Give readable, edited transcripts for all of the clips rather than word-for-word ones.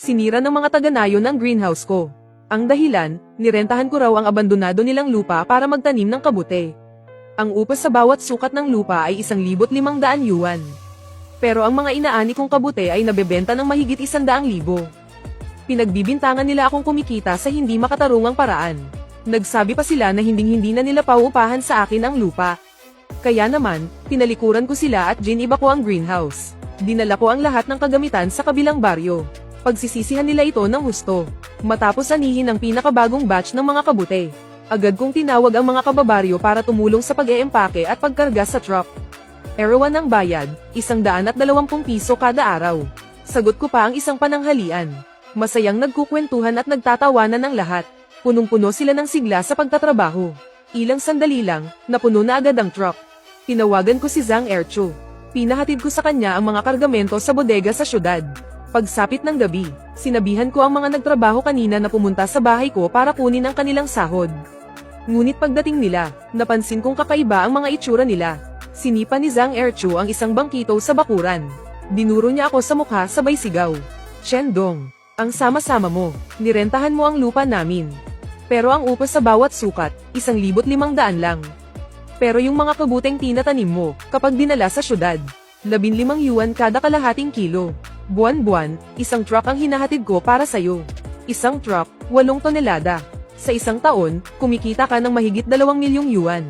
Sinira ng mga taga-nayon ang greenhouse ko. Ang dahilan, nirentahan ko raw ang abandonado nilang lupa para magtanim ng kabute. Ang upa sa bawat sukat ng lupa ay 1,500 yuan. Pero ang mga inaani kong kabute ay nabebenta ng mahigit 100,000. Pinagbibintangan nila akong kumikita sa hindi makatarungang paraan. Nagsabi pa sila na hinding-hindi na nila pauupahan sa akin ang lupa. Kaya naman, pinalikuran ko sila at giniba ko ang greenhouse. Dinala ko ang lahat ng kagamitan sa kabilang baryo. Pagsisisihan nila ito ng husto. Matapos anihin ang pinakabagong batch ng mga kabute, agad kong tinawag ang mga kababaryo para tumulong sa pag-eempake at pagkarga sa truck. Erawan ng bayad, 120 piso kada araw. Sagot ko pa ang isang pananghalian. Masayang nagkukwentuhan at nagtatawanan ng lahat. Punong-puno sila ng sigla sa pagtatrabaho. Ilang sandali lang, napuno na agad ang truck. Tinawagan ko si Zhang Erchu. Pinahatid ko sa kanya ang mga kargamento sa bodega sa syudad. Pagsapit ng gabi, sinabihan ko ang mga nagtrabaho kanina na pumunta sa bahay ko para kunin ang kanilang sahod. Ngunit pagdating nila, napansin kong kakaiba ang mga itsura nila. Sinipa ni Zhang Erchu ang isang bangkito sa bakuran. Dinuro niya ako sa mukha sabay sigaw. Shendong, ang sama-sama mo, nirentahan mo ang lupa namin. Pero ang upa sa bawat sukat, 1,500 lang. Pero yung mga kabuteng tinatanim mo, kapag dinala sa syudad, 15 yuan kada kalahating kilo. Buwan-buwan, isang truck ang hinahatid ko para sayo. Isang truck, 8 tonelada. Sa isang taon, kumikita ka ng mahigit 2 milyong yuan.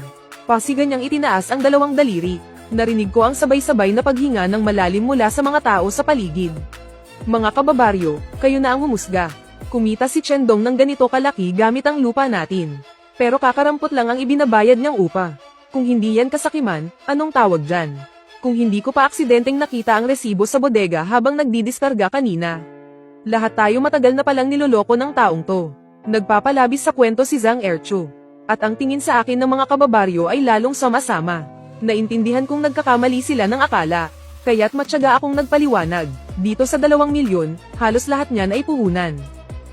Pasigan niyang itinaas ang 2 daliri. Narinig ko ang sabay-sabay na paghinga ng malalim mula sa mga tao sa paligid. Mga kababaryo, kayo na ang humusga. Kumita si Chendong ng ganito kalaki gamit ang lupa natin. Pero kakarampot lang ang ibinabayad niyang upa. Kung hindi yan kasakiman, anong tawag dyan? Kung hindi ko pa aksidenteng nakita ang resibo sa bodega habang nagdidiskarga kanina. Lahat tayo matagal na palang niloloko ng taong to. Nagpapalabis sa kwento si Zhang Erchu. At ang tingin sa akin ng mga kababaryo ay lalong sama-sama. Naintindihan kong nagkakamali sila ng akala. Kaya't matyaga akong nagpaliwanag. Dito sa 2 milyon, halos lahat niyan ay puhunan.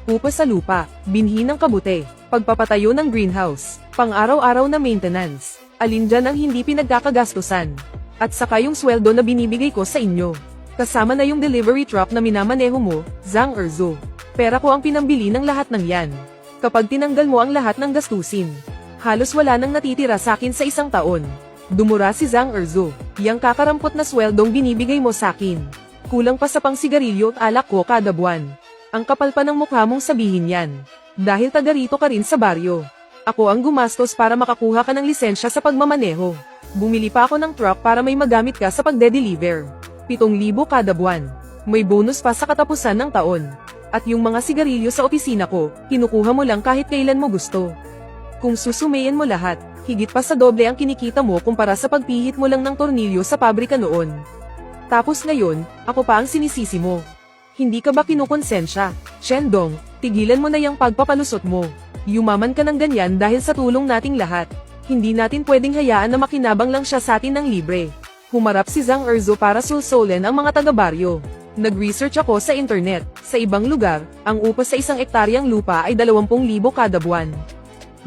Upa sa lupa, binhi ng kabute, pagpapatayo ng greenhouse, pang-araw-araw na maintenance. Alin dyan ang hindi pinagkakagastusan? At saka yung sweldo na binibigay ko sa inyo. Kasama na yung delivery truck na minamaneho mo, Zhang Erzu. Pera ko ang pinambili ng lahat ng yan. Kapag tinanggal mo ang lahat ng gastusin, halos wala nang natitira sa akin sa isang taon. Dumura si Zhang Erzu. Yang kakarampot na sweldong binibigay mo sa akin. Kulang pa sa pang sigarilyo at alak ko kada buwan. Ang kapal pa ng mukha mong sabihin yan. Dahil taga rito ka rin sa baryo. Ako ang gumastos para makakuha ka ng lisensya sa pagmamaneho. Bumili pa ako ng truck para may magamit ka sa pagde-deliver. 7,000 kada buwan. May bonus pa sa katapusan ng taon. At yung mga sigarilyo sa opisina ko, kinukuha mo lang kahit kailan mo gusto. Kung susumayin mo lahat, higit pa sa doble ang kinikita mo kumpara sa pagpihit mo lang ng tornilyo sa pabrika noon. Tapos ngayon, ako pa ang sinisisi mo. Hindi ka ba kinukonsensya? Shendong, tigilan mo na yung pagpapalusot mo. Yumaman ka ng ganyan dahil sa tulong nating lahat. Hindi natin pwedeng hayaan na makinabang lang siya sa atin ng libre. Humarap si Zhang Erzu para sulsolen ang mga taga-baryo. Nag-research ako sa internet. Sa ibang lugar, ang upa sa 1 ektaryang lupa ay 20,000 kada buwan.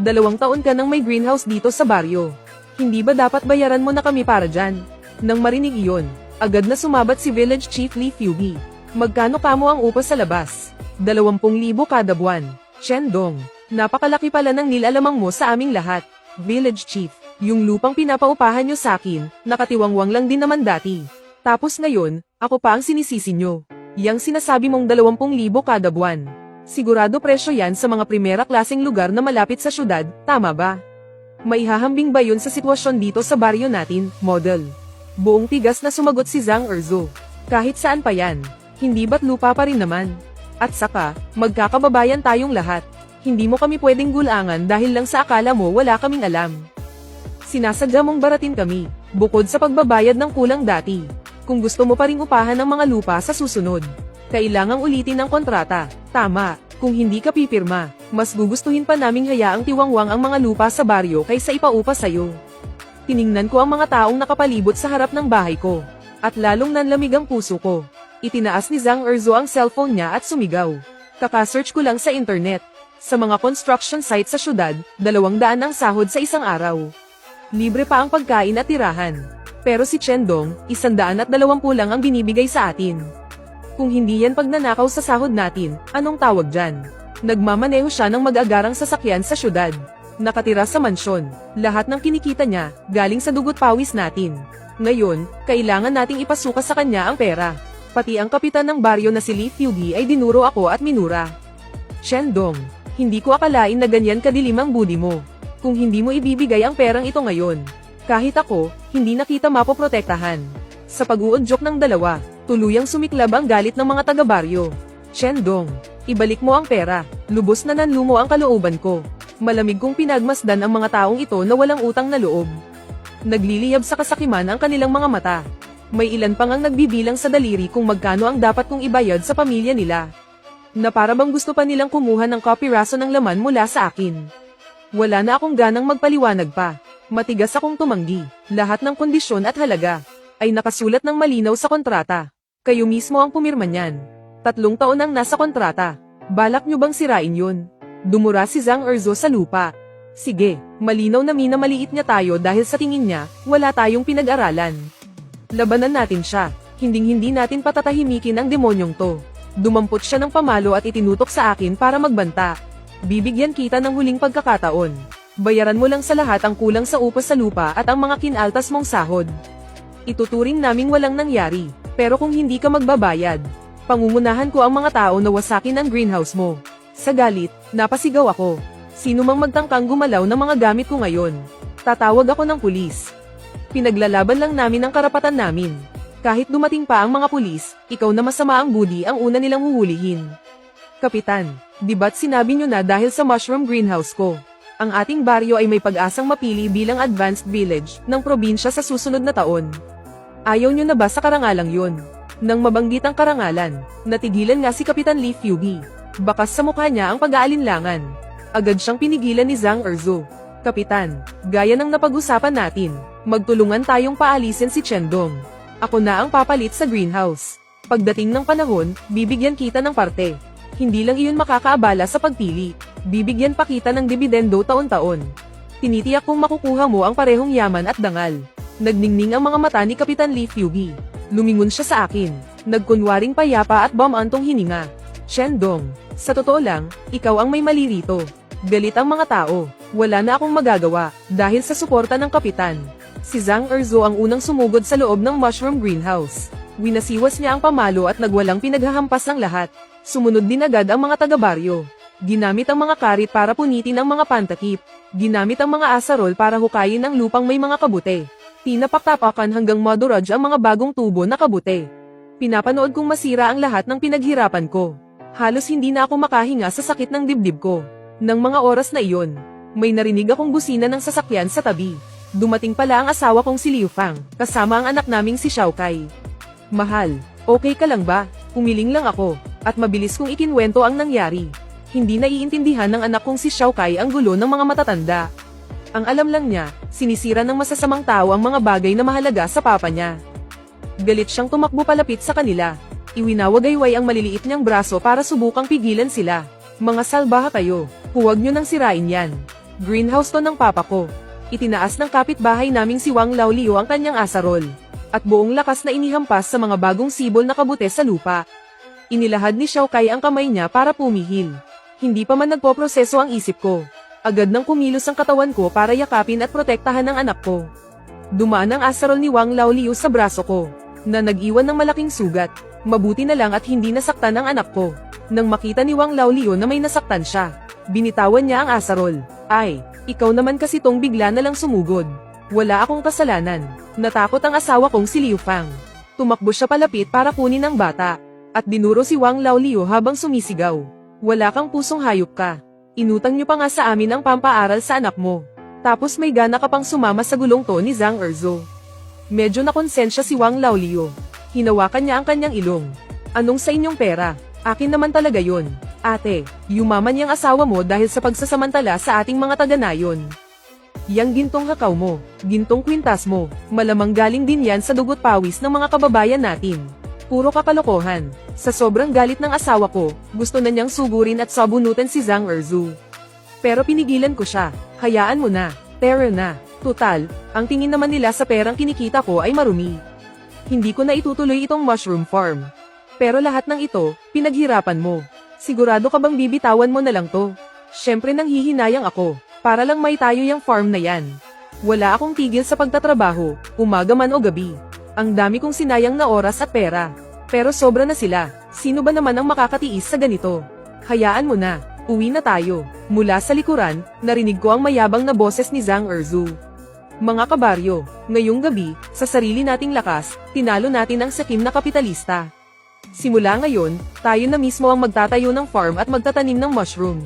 2 taon ka nang may greenhouse dito sa baryo. Hindi ba dapat bayaran mo na kami para dyan? Nang marinig iyon, agad na sumabat si Village Chief Li Fugi. Magkano kamo ang upa sa labas? 20,000 kada buwan. Shendong, napakalaki pala ng nilalamang mo sa aming lahat. Village Chief, yung lupang pinapaupahan nyo sa akin, nakatiwangwang lang din naman dati. Tapos ngayon, ako pa ang sinisisi nyo. Yang sinasabi mong 20,000 kada buwan. Sigurado presyo yan sa mga primera klaseng lugar na malapit sa syudad, tama ba? Maihahambing ba yun sa sitwasyon dito sa baryo natin, model? Buong tigas na sumagot si Zhang Erzu. Kahit saan pa yan, hindi ba't lupa pa rin naman? At saka, magkakababayan tayong lahat. Hindi mo kami pwedeng gulangan dahil lang sa akala mo wala kaming alam. Sinasadya mong baratin kami, bukod sa pagbabayad ng kulang dati. Kung gusto mo pa ring upahan ng mga lupa sa susunod, kailangang ulitin ang kontrata. Tama, kung hindi ka pipirma, mas gugustuhin pa naming hayaang tiwangwang ang mga lupa sa baryo kaysa ipaupa sayo. Tiningnan ko ang mga taong nakapalibot sa harap ng bahay ko, at lalong nanlamig ang puso ko. Itinaas ni Zhang Erzu ang cellphone niya at sumigaw. Kaka-search ko lang sa internet. Sa mga construction site sa syudad, 200 ang sahod sa isang araw. Libre pa ang pagkain at tirahan. Pero si Chendong, 120 lang ang binibigay sa atin. Kung hindi yan pagnanakaw sa sahod natin, anong tawag dyan? Nagmamaneho siya ng mag-agarang sasakyan sa syudad. Nakatira sa mansyon. Lahat ng kinikita niya, galing sa dugot pawis natin. Ngayon, kailangan nating ipasuka sa kanya ang pera. Pati ang kapitan ng baryo na si Li Fugi ay dinuro ako at minura. Shendong, hindi ko akalain na ganyan kadilim ang budi mo. Kung hindi mo ibibigay ang perang ito ngayon, kahit ako, hindi na kita mapoprotektahan. Sa pag-uudyok ng dalawa, tuluyang sumiklab ang galit ng mga taga-baryo. Shendong, ibalik mo ang pera. Lubos na nanlumo ang kalooban ko. Malamig kong pinagmasdan ang mga taong ito na walang utang na loob. Nagliliyab sa kasakiman ang kanilang mga mata. May ilan pang ang nagbibilang sa daliri kung magkano ang dapat kong ibayad sa pamilya nila. Na para bang gusto pa nilang kumuha ng kopiraso ng laman mula sa akin. Wala na akong ganang magpaliwanag pa. Matigas akong tumanggi. Lahat ng kondisyon at halaga ay nakasulat ng malinaw sa kontrata. Kayo mismo ang pumirma niyan. 3 taon ang nasa kontrata. Balak nyo bang sirain yun? Dumura si Zhang Erzo sa lupa. Sige, malinaw na minamaliit niya tayo dahil sa tingin niya, wala tayong pinag-aralan. Labanan natin siya. Hinding-hindi natin patatahimikin ang demonyong to. Dumampot siya ng pamalo at itinutok sa akin para magbanta. Bibigyan kita ng huling pagkakataon. Bayaran mo lang sa lahat ang kulang sa upas sa lupa at ang mga kinaltas mong sahod. Ituturing naming walang nangyari. Pero kung hindi ka magbabayad, pangungunahan ko ang mga tao na wasakin ang greenhouse mo. Sa galit, napasigaw ako. Sino mang magtangkang gumalaw ng mga gamit ko ngayon, tatawag ako ng pulis. Pinaglalaban lang namin ang karapatan namin. Kahit dumating pa ang mga pulis, ikaw na masama ang budi ang una nilang huhulihin. Kapitan, di ba't sinabi nyo na dahil sa mushroom greenhouse ko, ang ating baryo ay may pag-asang mapili bilang advanced village ng probinsya sa susunod na taon? Ayaw nyo na ba sa karangalang yun? Nang mabanggit ang karangalan, natigilan nga si Kapitan Li Fugi. Bakas sa mukha niya ang pag-aalinlangan. Agad siyang pinigilan ni Zhang Erzo. Kapitan, gaya ng napag-usapan natin, magtulungan tayong paalisin si Shendong. Ako na ang papalit sa greenhouse. Pagdating ng panahon, bibigyan kita ng parte. Hindi lang iyon makakaabala sa pagpili. Bibigyan pa kita ng dibidendo taon-taon. Tinitiyak kong makukuha mo ang parehong yaman at dangal. Nagningning ang mga mata ni Kapitan Li Fugi. Lumingon siya sa akin. Nagkunwaring payapa at bumantong hininga. Shendong, sa totoo lang, ikaw ang may mali rito. Galit ang mga tao. Wala na akong magagawa, dahil sa suporta ng kapitan. Si Zhang Erzo ang unang sumugod sa loob ng mushroom greenhouse. Winasiwas niya ang pamalo at nagwalang pinaghahampas ng lahat. Sumunod din agad ang mga taga-baryo. Ginamit ang mga karit para punitin ang mga pantakip. Ginamit ang mga asarol para hukayin ang lupang may mga kabute. Tinapaktapakan hanggang maduraj ang mga bagong tubo na kabute. Pinapanood kong masira ang lahat ng pinaghirapan ko. Halos hindi na ako makahinga sa sakit ng dibdib ko. Nang mga oras na iyon, may narinig akong busina ng sasakyan sa tabi. Dumating pala ang asawa kong si Liu Fang, kasama ang anak naming si Xiao Kai. Mahal, okay ka lang ba? Umiling lang ako, at mabilis kong ikinwento ang nangyari. Hindi naiintindihan ng anak kong si Xiao Kai ang gulo ng mga matatanda. Ang alam lang niya, sinisira ng masasamang tao ang mga bagay na mahalaga sa papa niya. Galit siyang tumakbo palapit sa kanila. Iwinawagayway ang maliliit niyang braso para subukang pigilan sila. Mga salbaha kayo, huwag niyo nang sirain yan. Greenhouse to ng papa ko. Itinaas ng kapitbahay naming si Wang Laolio ang kanyang asarol. At buong lakas na inihampas sa mga bagong sibol na kabute sa lupa. Inilahad ni Xiao Kai ang kamay niya para pumihil. Hindi pa man nagpoproseso ang isip ko. Agad nang kumilos ang katawan ko para yakapin at protektahan ang anak ko. Dumaan ang asarol ni Wang Laolio sa braso ko, na nag-iwan ng malaking sugat. Mabuti na lang at hindi nasaktan ang anak ko. Nang makita ni Wang Laolio na may nasaktan siya, binitawan niya ang asarol. Ay, ikaw naman kasi tong bigla na lang sumugod. Wala akong kasalanan. Natakot ang asawa kong si Liu Fang. Tumakbo siya palapit para kunin ang bata. At dinuro si Wang Laolio habang sumisigaw. Wala kang pusong hayop ka. Inutang niyo pa nga sa amin ang pampaaral sa anak mo. Tapos may gana ka pang sumama sa gulong to ni Zhang Erzo. Medyo nakonsensya si Wang Laolio. Hinawakan niya ang kanyang ilong. Anong sa inyong pera? Akin naman talaga yon. Ate, yumaman yang asawa mo dahil sa pagsasamantala sa ating mga taga-nayon. Yang gintong hakaw mo, gintong kwintas mo, malamang galing din yan sa dugot pawis ng mga kababayan natin. Puro kakalokohan. Sa sobrang galit ng asawa ko, gusto na niyang sugurin at sabunutan si Zhang Erzo. Pero pinigilan ko siya. Hayaan mo na, terror na. Tutal, ang tingin naman nila sa perang kinikita ko ay marumi. Hindi ko na itutuloy itong mushroom farm. Pero lahat ng ito, pinaghirapan mo. Sigurado ka bang bibitawan mo na lang to? Syempre nanghihinayang ako, para lang may tayo yung farm na yan. Wala akong tigil sa pagtatrabaho, umaga man o gabi. Ang dami kong sinayang na oras at pera. Pero sobra na sila, sino ba naman ang makakatiis sa ganito? Hayaan mo na, uwi na tayo. Mula sa likuran, narinig ko ang mayabang na boses ni Zhang Erzu. Mga kabaryo, ngayong gabi, sa sarili nating lakas, tinalo natin ang sakim na kapitalista. Simula ngayon, tayo na mismo ang magtatayo ng farm at magtatanim ng mushroom.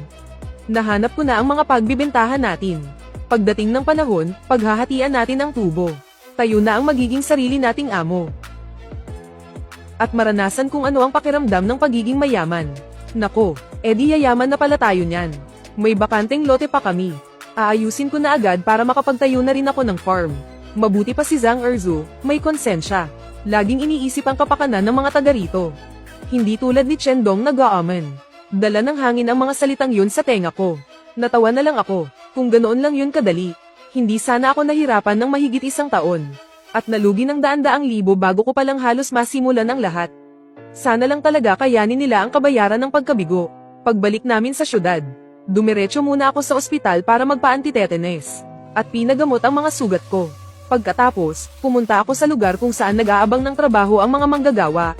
Nahanap ko na ang mga pagbibentahan natin. Pagdating ng panahon, paghahatian natin ang tubo. Tayo na ang magiging sarili nating amo. At maranasan kung ano ang pakiramdam ng pagiging mayaman. Nako, edi yayaman na pala tayo niyan. May bakanteng lote pa kami. Aayusin ko na agad para makapagtayo na rin ako ng farm. Mabuti pa si Zhang Erzu, may konsensya. Laging iniisip ang kapakanan ng mga taga rito. Hindi tulad ni Chen Dong nag-aamen. Dala ng hangin ang mga salitang yun sa tenga ko. Natawa na lang ako, kung ganoon lang yun kadali. Hindi sana ako nahirapan ng mahigit 1 taon. At nalugi ng daan-daang libo bago ko palang halos masimulan ang lahat. Sana lang talaga kayanin nila ang kabayaran ng pagkabigo. Pagbalik namin sa syudad, dumiretso muna ako sa ospital para magpa-antitetanus. At pinagamot ang mga sugat ko. Pagkatapos, pumunta ako sa lugar kung saan nag-aabang ng trabaho ang mga manggagawa.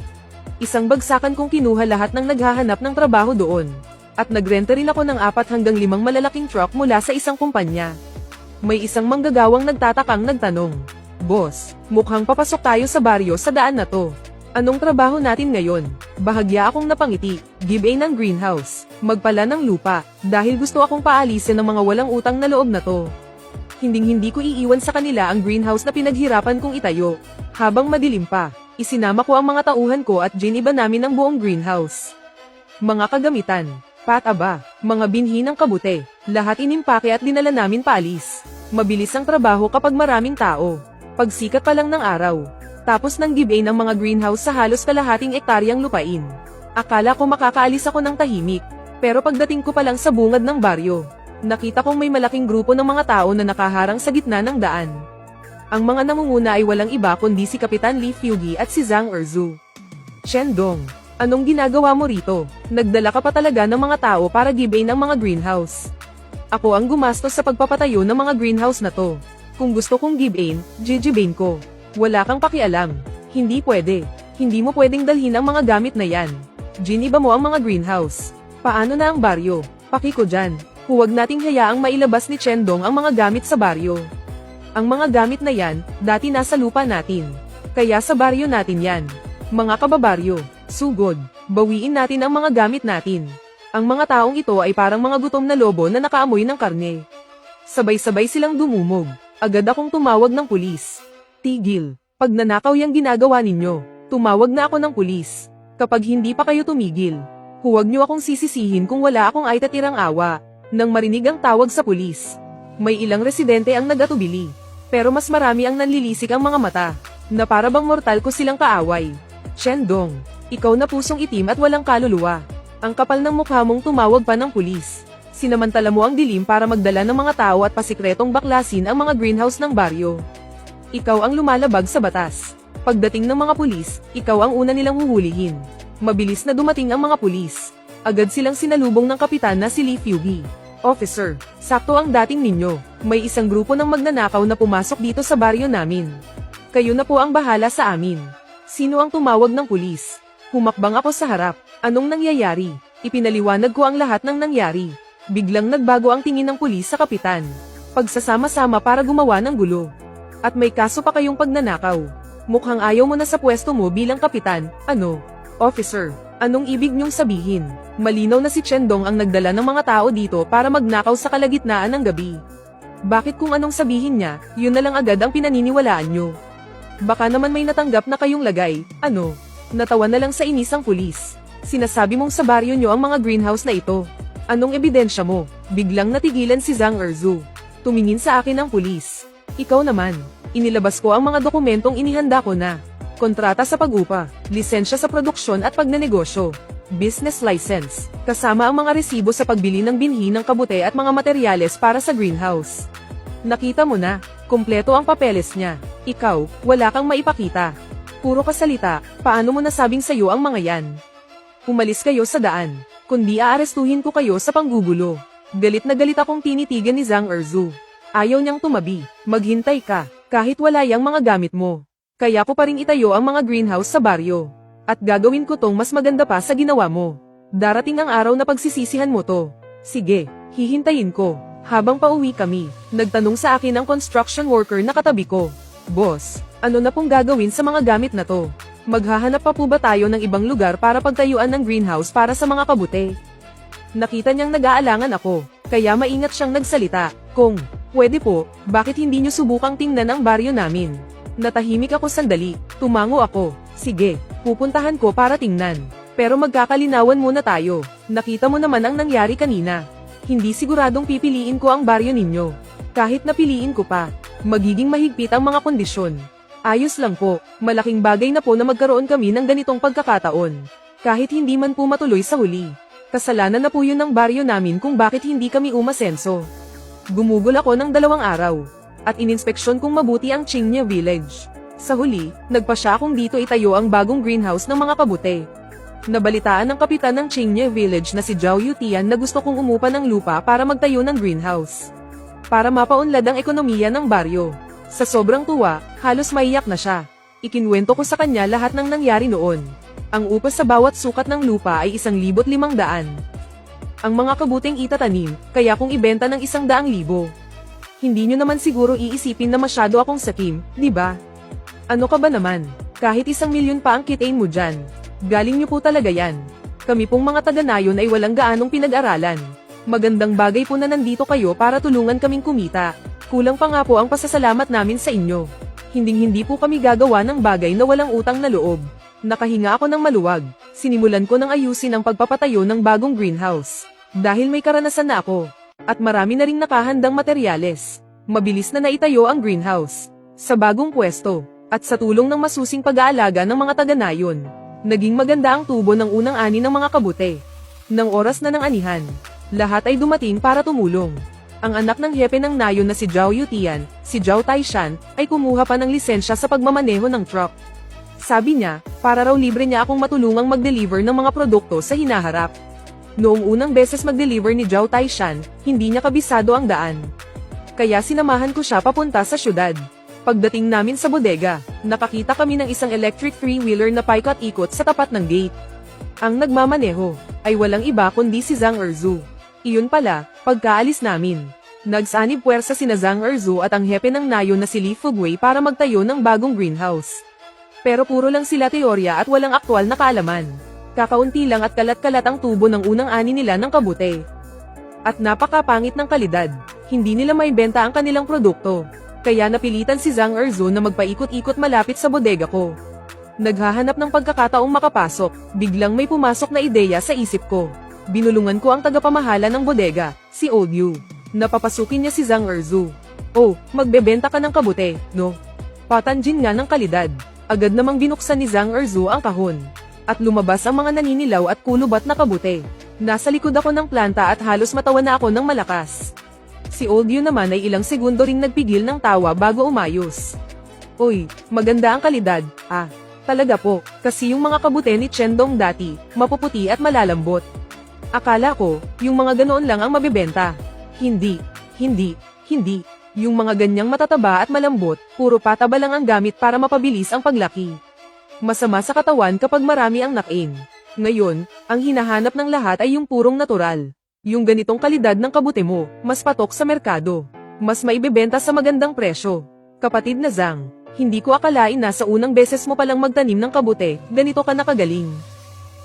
Isang bagsakan kong kinuha lahat ng naghahanap ng trabaho doon. At nagrenta rin ako ng 4 hanggang 5 malalaking truck mula sa isang kumpanya. May isang manggagawang nagtatakang nagtanong, "Boss, mukhang papasok tayo sa baryo sa daan na to. Anong trabaho natin ngayon?" Bahagya akong napangiti, give-a ng greenhouse, magpala ng lupa, dahil gusto akong paalisin ng mga walang utang na loob na to. Hinding-hindi ko iiwan sa kanila ang greenhouse na pinaghirapan kong itayo. Habang madilim pa, isinama ko ang mga tauhan ko at giniba namin ang buong greenhouse. Mga kagamitan, pataba, mga binhi ng kabute, lahat inimpake at dinala namin paalis. Mabilis ang trabaho kapag maraming tao. Pagsikat pa lang ng araw. Tapos nang give-a ng mga greenhouse sa halos kalahating ektaryang lupain. Akala ko makakaalis ako ng tahimik. Pero pagdating ko pa lang sa bungad ng baryo, nakita kong may malaking grupo ng mga tao na nakaharang sa gitna ng daan. Ang mga namumuna ay walang iba kundi si Kapitan Li Fugi at si Zhang Erzu. Chen Dong, anong ginagawa mo rito? Nagdala ka pa talaga ng mga tao para give-a ng mga greenhouse. Ako ang gumastos sa pagpapatayo ng mga greenhouse na to. Kung gusto kong give-a, gigibain ko. Wala kang pakialam. Hindi pwede. Hindi mo pwedeng dalhin ang mga gamit na yan. Giniba mo ang mga greenhouse. Paano na ang baryo? Paki ko dyan. Huwag nating hayaang mailabas ni Chen Dong ang mga gamit sa baryo. Ang mga gamit na yan, dati nasa lupa natin. Kaya sa baryo natin yan. Mga kababaryo, sugod, bawiin natin ang mga gamit natin. Ang mga taong ito ay parang mga gutom na lobo na nakaamoy ng karne. Sabay-sabay silang dumumog. Agad akong tumawag ng pulis. Tigil, pag nanakaw yung ginagawa ninyo, tumawag na ako ng pulis. Kapag hindi pa kayo tumigil, huwag niyo akong sisisihin kung wala akong aitatirang awa. Nang marinig ang tawag sa pulis, may ilang residente ang nagatubili. Pero mas marami ang nanlilisik ang mga mata, na para bang mortal ko silang kaaway. Chen Dong, ikaw na pusong itim at walang kaluluwa. Ang kapal ng mukha mong tumawag pa ng pulis. Sinamantala mo ang dilim para magdala ng mga tao at pasikretong baklasin ang mga greenhouse ng baryo. Ikaw ang lumalabag sa batas. Pagdating ng mga pulis, ikaw ang una nilang huhulihin. Mabilis na dumating ang mga pulis. Agad silang sinalubong ng kapitan na si Li Fugi. Officer, sakto ang dating ninyo. May isang grupo ng magnanakaw na pumasok dito sa baryo namin. Kayo na po ang bahala sa amin. Sino ang tumawag ng pulis? Humakbang ako sa harap. Anong nangyayari? Ipinaliwanag ko ang lahat ng nangyari. Biglang nagbago ang tingin ng pulis sa kapitan. Pagsasama-sama para gumawa ng gulo. At may kaso pa kayong pagnanakaw. Mukhang ayaw mo na sa pwesto mo bilang kapitan, ano? Officer, anong ibig niyong sabihin? Malinaw na si Chen Dong ang nagdala ng mga tao dito para magnakaw sa kalagitnaan ng gabi. Bakit kung anong sabihin niya, yun na lang agad ang pinaniniwalaan niyo? Baka naman may natanggap na kayong lagay, ano? Natawa na lang sa inis ang pulis. Sinasabi mong sa baryo niyo ang mga greenhouse na ito. Anong ebidensya mo? Biglang natigilan si Zhang Erzu. Tumingin sa akin ang pulis. Ikaw naman. Inilabas ko ang mga dokumentong inihanda ko na. Kontrata sa pag-upa, lisensya sa produksyon at pagnenegosyo, business license, kasama ang mga resibo sa pagbili ng binhi ng kabute at mga materyales para sa greenhouse. Nakita mo na, kumpleto ang papeles niya. Ikaw, wala kang maipakita. Puro kasalita, paano mo nasabing sayo ang mga yan? Umalis kayo sa daan, kundi aarestuhin ko kayo sa panggugulo. Galit na galit akong tinitigan ni Zhang Erzu. Ayaw niyang tumabi, maghintay ka, kahit wala yang mga gamit mo. Kaya ko pa rin itayo ang mga greenhouse sa baryo. At gagawin ko tong mas maganda pa sa ginawa mo. Darating ang araw na pagsisisihan mo to. Sige, hihintayin ko. Habang pauwi kami, nagtanong sa akin ang construction worker na katabi ko. Boss, ano na pong gagawin sa mga gamit na to? Maghahanap pa po ba tayo ng ibang lugar para pagtayuan ng greenhouse para sa mga kabute? Nakita niyang nag-aalangan ako, kaya maingat siyang nagsalita. Kung pwede po, bakit hindi niyo subukang tingnan ang baryo namin? Natahimik ako sandali, tumango ako. Sige, pupuntahan ko para tingnan. Pero magkakalinawan muna tayo. Nakita mo naman ang nangyari kanina. Hindi siguradong pipiliin ko ang baryo ninyo. Kahit napiliin ko pa, magiging mahigpit ang mga kondisyon. Ayos lang po, malaking bagay na po na magkaroon kami ng ganitong pagkakataon. Kahit hindi man po matuloy sa huli. Kasalanan na po yun ng baryo namin kung bakit hindi kami umasenso. Gumugol ako ng 2 araw. At ininspeksyon kong mabuti ang Qingye Village. Sa huli, nagpasya akong dito itayo ang bagong greenhouse ng mga kabute. Nabalitaan ng kapitan ng Qingye Village na si Zhao Yutian na gusto kong umupa ng lupa para magtayo ng greenhouse. Para mapaunlad ang ekonomiya ng baryo. Sa sobrang tuwa, halos maiyak na siya. Ikinwento ko sa kanya lahat ng nangyari noon. Ang upa sa bawat sukat ng lupa ay 1,500. Ang mga kabuteng itatanim, kaya kung ibenta ng 100,000. Hindi nyo naman siguro iisipin na masyado akong sakim, di ba? Ano ka ba naman? Kahit 1,000,000 pa ang kitain mo dyan. Galing nyo po talaga yan. Kami pong mga taga-nayon ay walang gaanong pinag-aralan. Magandang bagay po na nandito kayo para tulungan kaming kumita. Kulang pa nga po ang pasasalamat namin sa inyo. Hinding-hindi po kami gagawa ng bagay na walang utang na loob. Nakahinga ako ng maluwag. Sinimulan ko ng ayusin ang pagpapatayo ng bagong greenhouse. Dahil may karanasan na ako. At marami na ring nakahandang materyales. Mabilis na naitayo ang greenhouse. Sa bagong pwesto. At sa tulong ng masusing pag-aalaga ng mga taga-nayon. Naging maganda ang tubo ng unang ani ng mga kabute. Nang oras na ng anihan, lahat ay dumating para tumulong. Ang anak ng hepe ng nayon na si Zhao Yutian, si Zhao Taishan, ay kumuha pa ng lisensya sa pagmamaneho ng truck. Sabi niya, para raw libre niya akong matulungang mag-deliver ng mga produkto sa hinaharap. Noong unang beses mag-deliver ni Zhao Taishan, hindi niya kabisado ang daan. Kaya sinamahan ko siya papunta sa syudad. Pagdating namin sa bodega, nakakita kami ng isang electric three-wheeler na paikot-ikot sa tapat ng gate. Ang nagmamaneho ay walang iba kundi si Zhang Erzu. Iyon pala, pagkaalis namin. Nagsanib puwersa sina Zhang Erzu at ang hepe ng nayon na si Li Fugwei para magtayo ng bagong greenhouse. Pero puro lang sila teorya at walang aktwal na kaalaman. Kakaunti lang at kalat-kalat ang tubo ng unang ani nila ng kabute. At napakapangit ng kalidad, hindi nila maibenta ang kanilang produkto. Kaya napilitan si Zhang Erzu na magpaikot-ikot malapit sa bodega ko. Naghahanap ng pagkakataong makapasok, biglang may pumasok na ideya sa isip ko. Binulungan ko ang tagapamahala ng bodega, si Old Yu. Napapasukin niya si Zhang Erzu. Oh, magbebenta ka ng kabute, no? Patanjin nga ng kalidad. Agad namang binuksan ni Zhang Erzu ang kahon. At lumabas ang mga naninilaw at kulubat na kabute. Nasa likod ako ng planta at halos matawa na ako ng malakas. Si Old Yu naman ay ilang segundo ring nagpigil ng tawa bago umayos. Uy, maganda ang kalidad, ah. Talaga po, kasi yung mga kabute ni Chendong dati, mapuputi at malalambot. Akala ko, yung mga ganoon lang ang mabibenta. Hindi. Yung mga ganyang matataba at malambot, puro pataba lang ang gamit para mapabilis ang paglaki. Masama sa katawan kapag marami ang knock-in. Ngayon, ang hinahanap ng lahat ay yung purong natural. Yung ganitong kalidad ng kabute mo, mas patok sa merkado. Mas maibebenta sa magandang presyo. Kapatid na Zhang, hindi ko akalain na sa unang beses mo palang magtanim ng kabute, ganito ka nakagaling.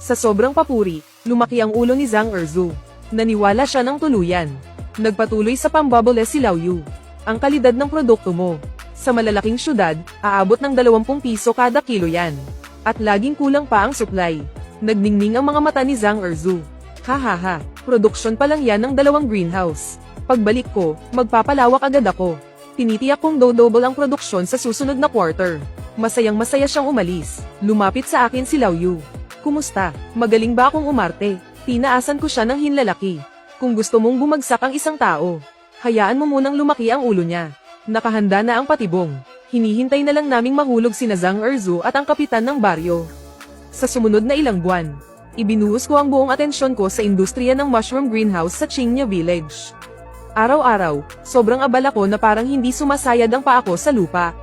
Sa sobrang papuri, lumaki ang ulo ni Zhang Erzu. Naniwala siya ng tuluyan. Nagpatuloy sa pambubble si Lao Yu. Ang kalidad ng produkto mo. Sa malalaking syudad, aabot ng 20 piso kada kilo yan. At laging kulang pa ang supply. Nagningning ang mga mata ni Zhang Erzu. Hahaha, produksyon pa lang yan ng 2 greenhouse. Pagbalik ko, magpapalawak agad ako. Tinitiyak kong double ang produksyon sa susunod na quarter. Masayang masaya siyang umalis. Lumapit sa akin si Lao Yu. Kumusta? Magaling ba akong umarte? Tinaasan ko siya ng hinlalaki. Kung gusto mong bumagsak ang isang tao, hayaan mo munang lumaki ang ulo niya. Nakahanda na ang patibong. Hinihintay na lang naming mahulog sina Zhang Erzu at ang kapitan ng baryo. Sa sumunod na ilang buwan, ibinuhos ko ang buong atensyon ko sa industriya ng mushroom greenhouse sa Qingya Village. Araw-araw, sobrang abala ko na parang hindi sumasayad ang paa ko sa lupa.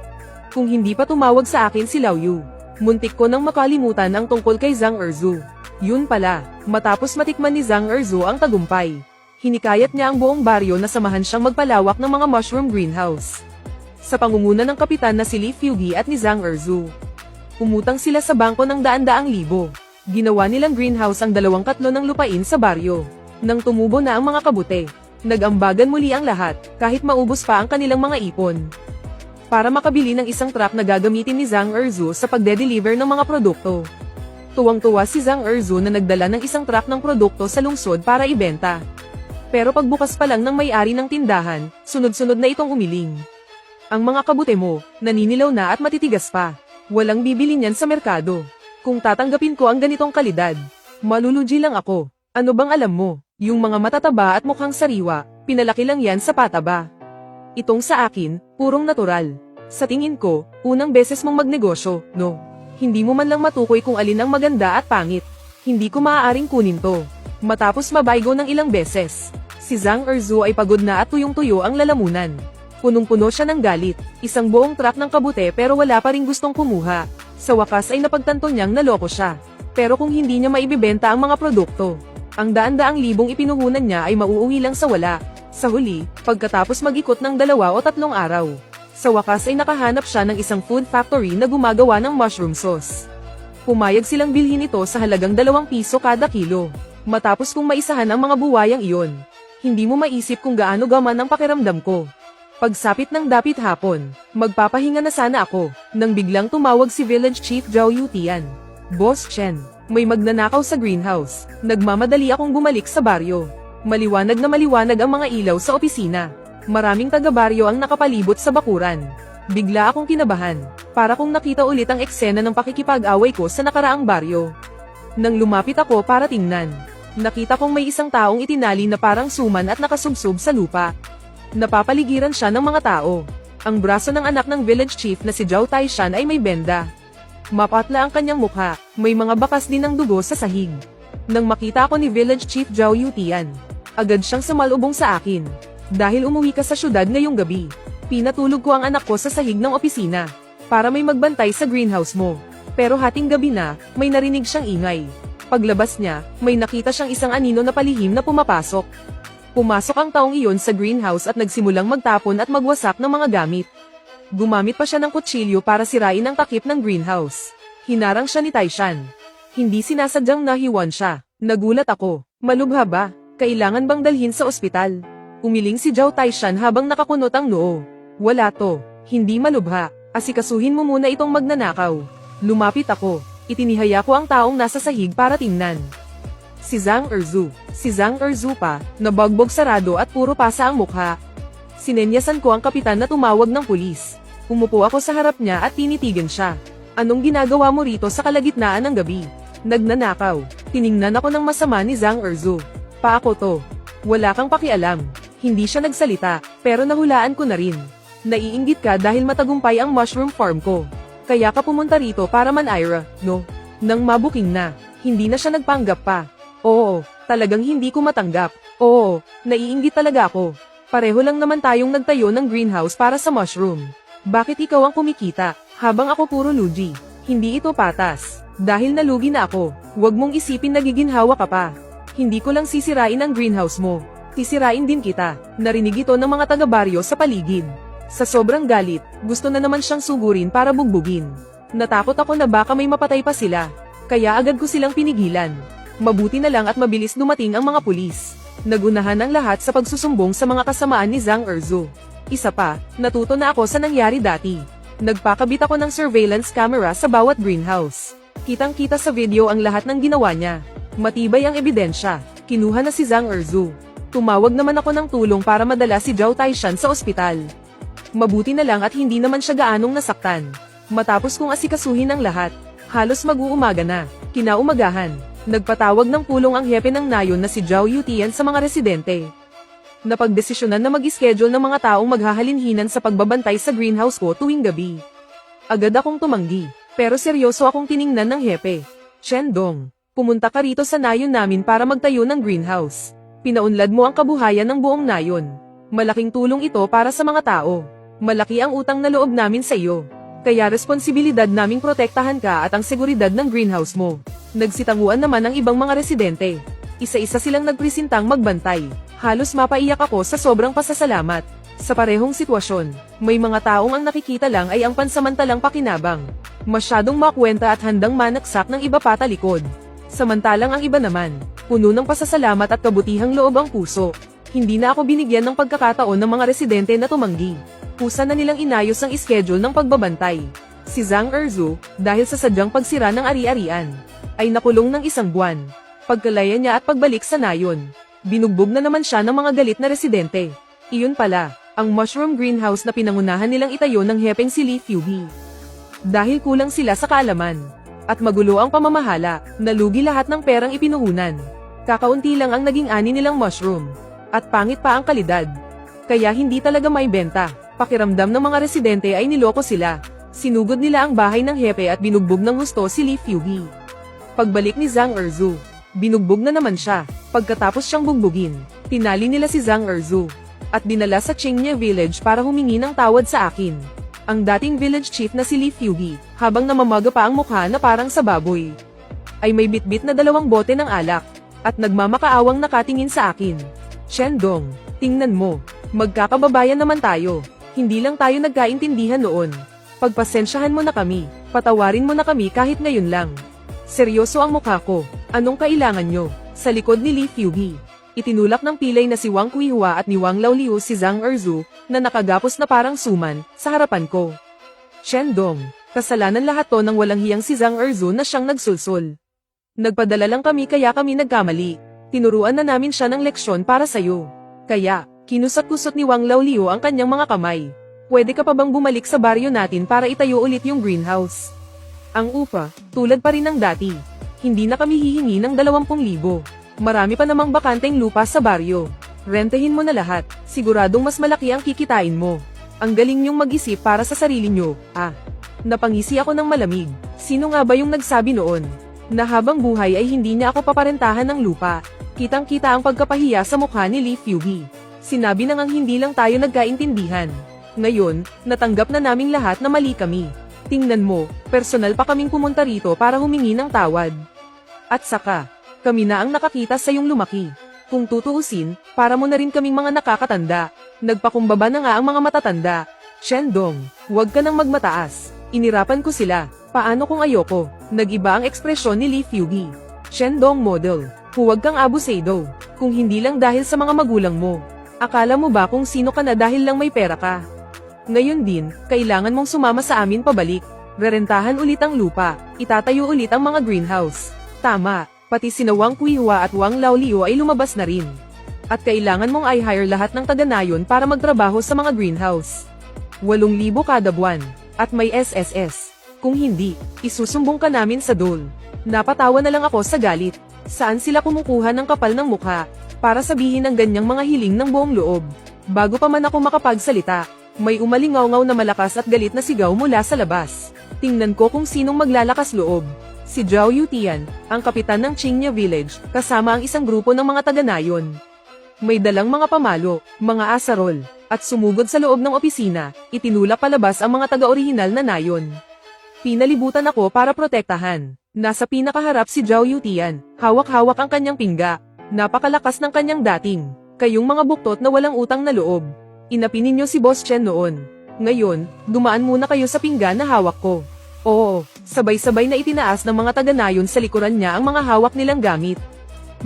Kung hindi pa tumawag sa akin si Lao Yu, muntik ko nang makalimutan ang tungkol kay Zhang Erzu. Yun pala, matapos matikman ni Zhang Erzu ang tagumpay, hinikayat niya ang buong baryo na samahan siyang magpalawak ng mga mushroom greenhouse. Sa pangunguna ng kapitan na si Li Fugi at ni Zhang Erzu, umutang sila sa bangko ng daan-daang libo. Ginawa nilang greenhouse ang 2/3 ng lupain sa baryo. Nang tumubo na ang mga kabute, nag-ambagan muli ang lahat, kahit maubos pa ang kanilang mga ipon, para makabili ng isang truck na gagamitin ni Zhang Erzu sa pagde-deliver ng mga produkto. Tuwang-tuwa si Zhang Erzu na nagdala ng isang truck ng produkto sa lungsod para ibenta. Pero pagbukas pa lang ng may-ari ng tindahan, sunod-sunod na itong umiling. Ang mga kabute mo, naninilaw na at matitigas pa. Walang bibili niyan sa merkado. Kung tatanggapin ko ang ganitong kalidad, malulugi lang ako. Ano bang alam mo? Yung mga matataba at mukhang sariwa, pinalaki lang yan sa pataba. Itong sa akin, purong natural. Sa tingin ko, unang beses mong magnegosyo, no? Hindi mo man lang matukoy kung alin ang maganda at pangit. Hindi ko maaaring kunin to. Matapos mabaygo ng ilang beses, si Zhang Erzu ay pagod na at tuyong-tuyo ang lalamunan. Punong-puno siya ng galit, isang buong truck ng kabute pero wala pa ring gustong kumuha. Sa wakas ay napagtanto niyang naloko siya. Pero kung hindi niya maibibenta ang mga produkto, ang daan-daang libong ipinuhunan niya ay mauuwi lang sa wala. Sa huli, pagkatapos mag-ikot ng 2 o 3 araw, sa wakas ay nakahanap siya ng isang food factory na gumagawa ng mushroom sauce. Pumayag silang bilhin ito sa halagang 2 piso kada kilo. Matapos kong maisahan ang mga buwayang iyon, hindi mo maisip kung gaano gaman ang pakiramdam ko. Pagsapit ng dapit hapon, magpapahinga na sana ako, nang biglang tumawag si Village Chief Zhao Yutian. Boss Chen, may magnanakaw sa greenhouse. Nagmamadali akong bumalik sa baryo. Maliwanag na maliwanag ang mga ilaw sa opisina. Maraming taga-baryo ang nakapalibot sa bakuran. Bigla akong kinabahan, para kong nakita ulit ang eksena ng pakikipag-away ko sa nakaraang baryo. Nang lumapit ako para tingnan, nakita kong may isang taong itinali na parang suman at nakasubsob sa lupa. Napapaligiran siya ng mga tao. Ang braso ng anak ng village chief na si Zhao Taishan ay may benda. Mapatla ang kanyang mukha, may mga bakas din ng dugo sa sahig. Nang makita ako ni Village Chief Zhao Yutian, agad siyang sumalubong sa akin. Dahil umuwi ka sa syudad ngayong gabi, pinatulog ko ang anak ko sa sahig ng opisina, para may magbantay sa greenhouse mo. Pero hating gabi na, may narinig siyang ingay. Paglabas niya, may nakita siyang isang anino na palihim na pumapasok. Pumasok ang taong iyon sa greenhouse at nagsimulang magtapon at magwasak ng mga gamit. Gumamit pa siya ng kutsilyo para sirain ang takip ng greenhouse. Hinarang siya ni Taishan. Hindi sinasadyang nahiwan siya. Nagulat ako. Malubha ba? Kailangan bang dalhin sa ospital? Umiling si Zhao Taishan habang nakakunot ang noo. Wala to. Hindi malubha. Asikasuhin mo muna itong magnanakaw. Lumapit ako. Itinihaya ko ang taong nasa sahig para tingnan. Si Zhang Erzu. Si Zhang Erzu pa, nabagbog sarado at puro pasa ang mukha. Sinenyasan ko ang kapitan na tumawag ng pulis. Umupo ako sa harap niya at tinitigan siya. Anong ginagawa mo rito sa kalagitnaan ng gabi? Nagnanakaw. Tiningnan ako ng masama ni Zhang Erzu. Paako to. Wala kang pakialam. Hindi siya nagsalita, pero nahulaan ko na rin. Naiinggit ka dahil matagumpay ang mushroom farm ko. Kaya ka pumunta rito para man-ira, no? Nang mabuking na, hindi na siya nagpanggap pa. Oo, talagang hindi ko matanggap. Oo, naiinggit talaga ako. Pareho lang naman tayong nagtayo ng greenhouse para sa mushroom. Bakit ikaw ang kumikita, habang ako puro lugi? Hindi ito patas. Dahil nalugi na ako, huwag mong isipin na giginhawa ka pa. Hindi ko lang sisirain ang greenhouse mo. Sisirain din kita. Narinig ito ng mga taga-baryo sa paligid. Sa sobrang galit, gusto na naman siyang sugurin para bugbugin. Natakot ako na baka may mapatay pa sila. Kaya agad ko silang pinigilan. Mabuti na lang at mabilis dumating ang mga pulis. Nagunahan ang lahat sa pagsusumbong sa mga kasamaan ni Zhang Erzu. Isa pa, natuto na ako sa nangyari dati. Nagpakabit ako ng surveillance camera sa bawat greenhouse. Kitang-kita sa video ang lahat ng ginawa niya. Matibay ang ebidensya. Kinuha na si Zhang Erzu. Tumawag naman ako ng tulong para madala si Zhao Taishan sa ospital. Mabuti na lang at hindi naman siya gaanong nasaktan. Matapos kong asikasuhin ang lahat, halos mag-uumaga na. Kinaumagahan, nagpatawag ng pulong ang hepe ng nayon na si Zhao Yutian sa mga residente. Napagdesisyonan na mag-schedule ng mga taong maghahalinhinan sa pagbabantay sa greenhouse ko tuwing gabi. Agad akong tumanggi, pero seryoso akong tiningnan ng hepe. Shendong, pumunta ka rito sa nayon namin para magtayo ng greenhouse. Pinaunlad mo ang kabuhayan ng buong nayon. Malaking tulong ito para sa mga tao. Malaki ang utang na loob namin sa iyo. Kaya responsibilidad naming protektahan ka at ang seguridad ng greenhouse mo. Nagsitanguan naman ang ibang mga residente. Isa-isa silang nagpresentang magbantay. Halos mapaiyak ako sa sobrang pasasalamat. Sa parehong sitwasyon, may mga taong ang nakikita lang ay ang pansamantalang pakinabang. Masyadong makwenta at handang manaksak ng iba patalikod. Samantalang ang iba naman, puno ng pasasalamat at kabutihang loob ang puso. Hindi na ako binigyan ng pagkakataon ng mga residente na tumanggi. Kusa na nilang inayos ang schedule ng pagbabantay. Si Zhang Erzu, dahil sa sadyang pagsira ng ari-arian, ay nakulong ng 1 buwan. Pagkalaya niya at pagbalik sa nayon, binugbog na naman siya ng mga galit na residente. Iyon pala, ang mushroom greenhouse na pinangunahan nilang itayo ng hepeng si Li Fubi. Dahil kulang sila sa kaalaman, at magulo ang pamamahala, nalugi lahat ng perang ipinuhunan. Kakaunti lang ang naging ani nilang mushroom, at pangit pa ang kalidad. Kaya hindi talaga may benta. Pakiramdam ng mga residente ay niloko sila. Sinugod nila ang bahay ng hepe at binugbog ng gusto si Li Fubi. Pagbalik ni Zhang Erzu, binugbog na naman siya. Pagkatapos siyang bugbugin, tinali nila si Zhang Erzu at dinala sa Qingye Village para humingi ng tawad sa akin. Ang dating village chief na si Li Fubi, habang namamaga pa ang mukha na parang sa baboy, ay may bitbit na 2 bote ng alak at nagmamakaawang nakatingin sa akin. Shendong, tingnan mo, magkakababayan naman tayo. Hindi lang tayo nagkaintindihan noon. Pagpasensyahan mo na kami, patawarin mo na kami kahit ngayon lang. Seryoso ang mukha ko. Anong kailangan nyo? Sa likod ni Li Fubi, itinulak ng pilay na si Wang Kuihua at ni Wang Laoliu si Zhang Erzu, na nakagapos na parang suman, sa harapan ko. Shendong, kasalanan lahat to ng walang hiyang si Zhang Erzu na siyang nagsulsul. Nagpadala lang kami kaya kami nagkamali. Tinuruan na namin siya ng leksyon para sayo. Kaya, kinusat-kusot ni Wang Laoliu ang kanyang mga kamay. Pwede ka pa bang bumalik sa baryo natin para itayo ulit yung greenhouse? Ang upa, tulad pa rin ng dati. Hindi na kami hihingi ng 20,000. Marami pa namang bakanteng lupa sa baryo. Rentehin mo na lahat, siguradong mas malaki ang kikitain mo. Ang galing niyong mag-isip para sa sarili niyo. Napangisi ako ng malamig. Sino nga ba yung nagsabi noon na habang buhay ay hindi niya ako paparentahan ng lupa? Kitang-kita ang pagkapahiya sa mukha ni Li Fubi. Sinabi na ngang hindi lang tayo nagkaintindihan. Ngayon, natanggap na naming lahat na mali kami. Tingnan mo, personal pa kaming pumunta rito para humingi ng tawad. At saka, kami na ang nakakita sa iyong lumaki. Kung tutuusin, para mo na rin kaming mga nakakatanda. Nagpakumbaba na nga ang mga matatanda. Shendong, huwag ka nang magmataas. Inirapan ko sila. Paano kung ayoko? Nag-iba ang ekspresyon ni Li Fubi. Shendong model, huwag kang abusado. Kung hindi lang dahil sa mga magulang mo. Akala mo ba kung sino ka na dahil lang may pera ka? Ngayon din, kailangan mong sumama sa amin pabalik. Rerentahan ulit ang lupa. Itatayo ulit ang mga greenhouse. Tama, pati sina Wang Kuihua at Wang Laoliu ay lumabas na rin. At kailangan mong i-hire lahat ng taga-nayon para magtrabaho sa mga greenhouse. 8,000 kada buwan. At may SSS. Kung hindi, isusumbong ka namin sa DOL. Napatawa na lang ako sa galit. Saan sila kumukuha ng kapal ng mukha para sabihin ang ganyang mga hiling ng buong loob? Bago pa man ako makapagsalita, may umalingaw-ngaw na malakas at galit na sigaw mula sa labas. Tingnan ko kung sinong maglalakas loob. Si Zhao Yutian, ang kapitan ng Qingye Village, kasama ang isang grupo ng mga taga-nayon. May dalang mga pamalo, mga asarol, at sumugod sa loob ng opisina, itinulak palabas ang mga taga-orihinal na nayon. Pinalibutan ako para protektahan. Nasa pinakaharap si Zhao Yutian, hawak-hawak ang kanyang pingga. Napakalakas ng kanyang dating. Kayong mga buktot na walang utang na loob. Inapi ninyo si Boss Chen noon. Ngayon, dumaan muna kayo sa pinggan na hawak ko. Oo, sabay-sabay na itinaas ng mga taga-nayon sa likuran niya ang mga hawak nilang gamit.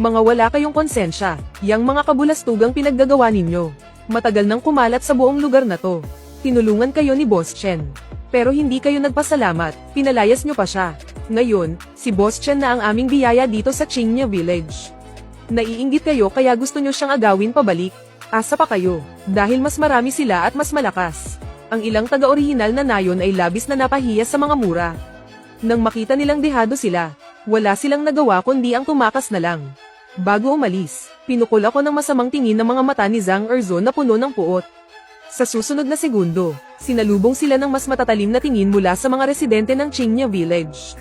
Mga wala kayong konsensya, yang mga kabulastugang pinaggagawa ninyo. Matagal nang kumalat sa buong lugar na to. Tinulungan kayo ni Boss Chen. Pero hindi kayo nagpasalamat, pinalayas nyo pa siya. Ngayon, si Boss Chen na ang aming biyaya dito sa Qingye Village. Naiinggit kayo kaya gusto nyo siyang agawin pabalik. Asa pa kayo, dahil mas marami sila at mas malakas. Ang ilang taga-orihinal na nayon ay labis na napahiya sa mga mura. Nang makita nilang dehado sila, wala silang nagawa kundi ang tumakas na lang. Bago umalis, pinukol ako ng masamang tingin ng mga mata ni Zhang Erzo na puno ng puot. Sa susunod na segundo, sinalubong sila ng mas matatalim na tingin mula sa mga residente ng Qingya Village.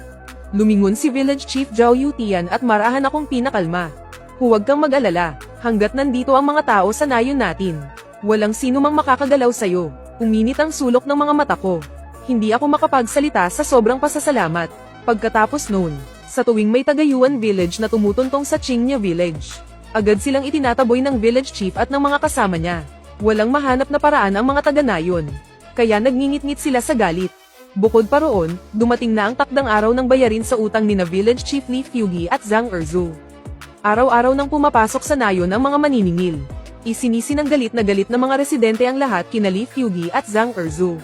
Lumingon si Village Chief Zhao Yutian at marahan akong pinakalma. Huwag kang mag-alala, hanggat nandito ang mga tao sa nayon natin. Walang sino mang makakagalaw sa'yo. Uminit ang sulok ng mga mata ko. Hindi ako makapagsalita sa sobrang pasasalamat. Pagkatapos noon, sa tuwing may taga-Yuan Village na tumutuntong sa Qingya Village, agad silang itinataboy ng Village Chief at ng mga kasama niya. Walang mahanap na paraan ang mga taga-nayon. Kaya nagngingit-ngit sila sa galit. Bukod pa roon, dumating na ang takdang araw ng bayarin sa utang ni na Village Chief Li Fugi at Zhang Erzo. Araw-araw nang pumapasok sa nayon ang mga maniningil. Isinisi ng galit na mga residente ang lahat kina Li Fugi at Zhang Erzo.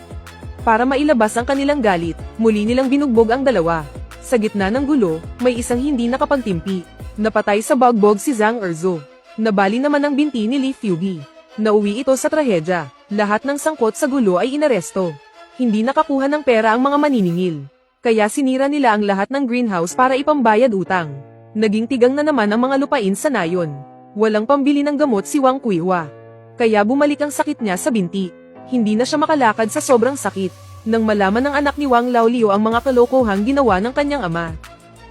Para mailabas ang kanilang galit, muli nilang binugbog ang dalawa. Sa gitna ng gulo, may isang hindi nakapagtimpi. Napatay sa bagbog si Zhang Erzo. Nabali naman ang binti ni Li Fugi. Nauwi ito sa trahedya. Lahat ng sangkot sa gulo ay inaresto. Hindi nakakuha ng pera ang mga maniningil. Kaya sinira nila ang lahat ng greenhouse para ipambayad utang. Naging tigang na naman ang mga lupain sa nayon. Walang pambili ng gamot si Wang Kuihua. Kaya bumalik ang sakit niya sa binti. Hindi na siya makalakad sa sobrang sakit. Nang malaman ng anak ni Wang Laolio ang mga kalokohang ginawa ng kanyang ama,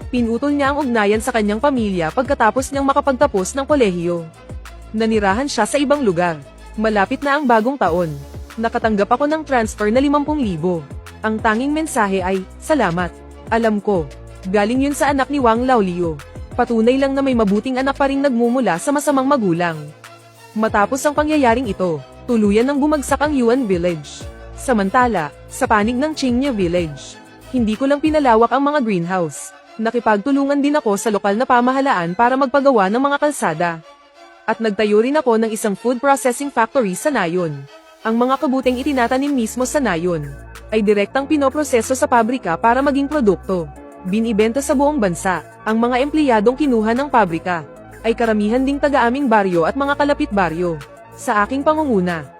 pinutol niya ang ugnayan sa kanyang pamilya pagkatapos niyang makapagtapos ng kolehiyo. Nanirahan siya sa ibang lugar. Malapit na ang bagong taon. Nakatanggap ako ng transfer na 50,000. Ang tanging mensahe ay, salamat. Alam ko, galing yun sa anak ni Wang Laolio. Patunay lang na may mabuting anak pa ring nagmumula sa masamang magulang. Matapos ang pangyayaring ito, tuluyan nang bumagsak ang Yuan Village. Samantala, sa panig ng Qingya Village, hindi ko lang pinalawak ang mga greenhouse. Nakipagtulungan din ako sa lokal na pamahalaan para magpagawa ng mga kalsada. At nagtayo rin ako ng isang food processing factory sa nayon. Ang mga kabuteng itinatanim mismo sa nayon ay direktang pinoproseso sa pabrika para maging produkto. Binibenta sa buong bansa. Ang mga empleyadong kinuha ng pabrika ay karamihan ding taga-aming baryo at mga kalapit baryo. Sa aking pangunguna,